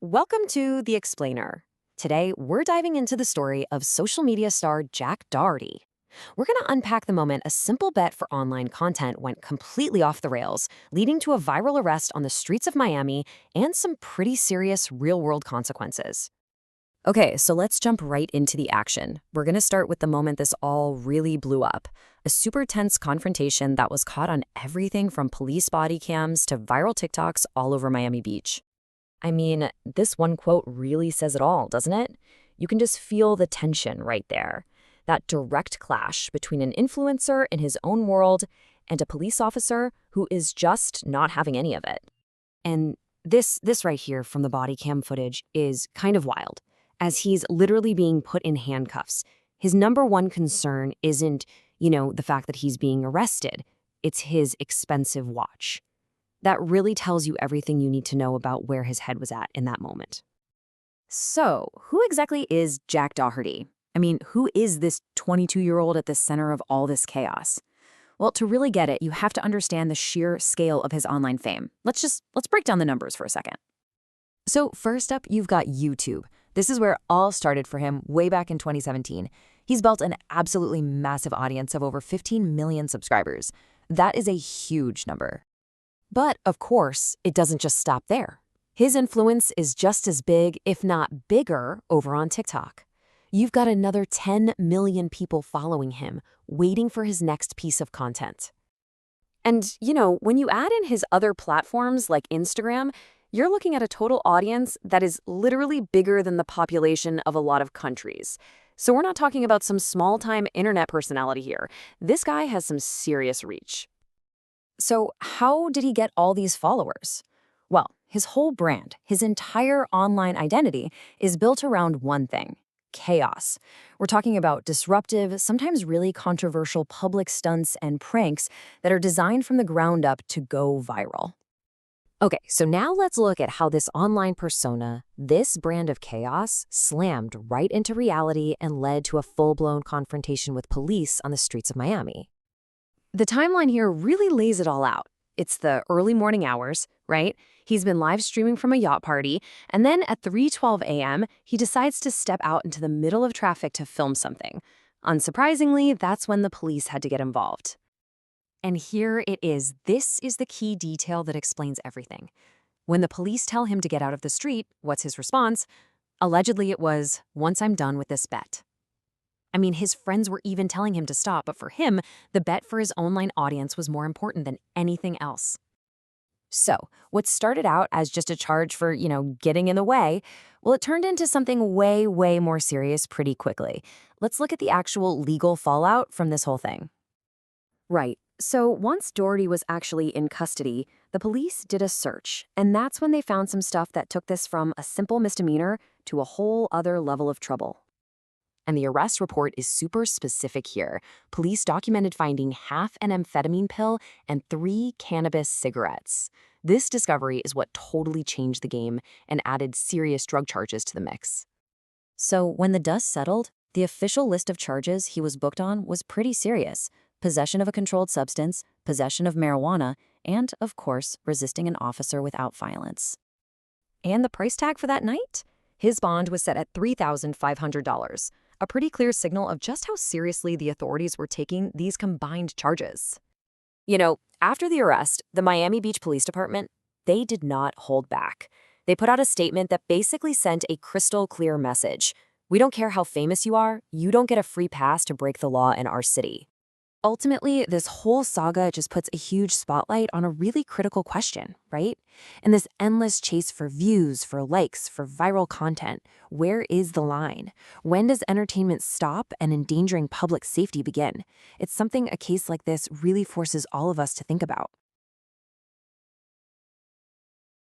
Welcome to The Explainer. Today, we're diving into the story of social media star Jack Doherty. We're going to unpack the moment a simple bet for online content went completely off the rails, leading to a viral arrest on the streets of Miami and some pretty serious real-world consequences. Okay, so let's jump right into the action. We're going to start with the moment this all really blew up. A super tense confrontation that was caught on everything from police body cams to viral TikToks all over Miami Beach. I mean, this one quote really says it all, doesn't it? You can just feel the tension right there. That direct clash between an influencer in his own world and a police officer who is just not having any of it. And this right here from the body cam footage is kind of wild, as he's literally being put in handcuffs. His number one concern isn't, the fact that he's being arrested. It's his expensive watch. That really tells you everything you need to know about where his head was at in that moment. So, who exactly is Jack Doherty? I mean, who is this 22-year-old at the center of all this chaos? Well, to really get it, you have to understand the sheer scale of his online fame. Let's break down the numbers for a second. So first up, you've got YouTube. This is where it all started for him way back in 2017. He's built an absolutely massive audience of over 15 million subscribers. That is a huge number. But, of course, it doesn't just stop there. His influence is just as big, if not bigger, over on TikTok. You've got another 10 million people following him, waiting for his next piece of content. And, when you add in his other platforms like Instagram, you're looking at a total audience that is literally bigger than the population of a lot of countries. So we're not talking about some small-time internet personality here. This guy has some serious reach. So how did he get all these followers? Well, his whole brand, his entire online identity, is built around one thing: chaos. We're talking about disruptive, sometimes really controversial public stunts and pranks that are designed from the ground up to go viral. Okay, so now let's look at how this online persona, this brand of chaos, slammed right into reality and led to a full-blown confrontation with police on the streets of Miami. The timeline here really lays it all out. It's the early morning hours, right? He's been live streaming from a yacht party, and then at 3:12 a.m., he decides to step out into the middle of traffic to film something. Unsurprisingly, that's when the police had to get involved. And here it is. This is the key detail that explains everything. When the police tell him to get out of the street, what's his response? Allegedly, it was, "Once I'm done with this bet." I mean, his friends were even telling him to stop, but for him, the bet for his online audience was more important than anything else. So, what started out as just a charge for, getting in the way, well, it turned into something way, way more serious pretty quickly. Let's look at the actual legal fallout from this whole thing. Right. So once Doherty was actually in custody, the police did a search, and that's when they found some stuff that took this from a simple misdemeanor to a whole other level of trouble. And the arrest report is super specific here. Police documented finding half an amphetamine pill and 3 cannabis cigarettes. This discovery is what totally changed the game and added serious drug charges to the mix. So when the dust settled, the official list of charges he was booked on was pretty serious: possession of a controlled substance, possession of marijuana, and, of course, resisting an officer without violence. And the price tag for that night? His bond was set at $3,500. A pretty clear signal of just how seriously the authorities were taking these combined charges. After the arrest, the Miami Beach Police Department, they did not hold back. They put out a statement that basically sent a crystal clear message. We don't care how famous you are, you don't get a free pass to break the law in our city. Ultimately, this whole saga just puts a huge spotlight on a really critical question, right? In this endless chase for views, for likes, for viral content, where is the line? When does entertainment stop and endangering public safety begin? It's something a case like this really forces all of us to think about.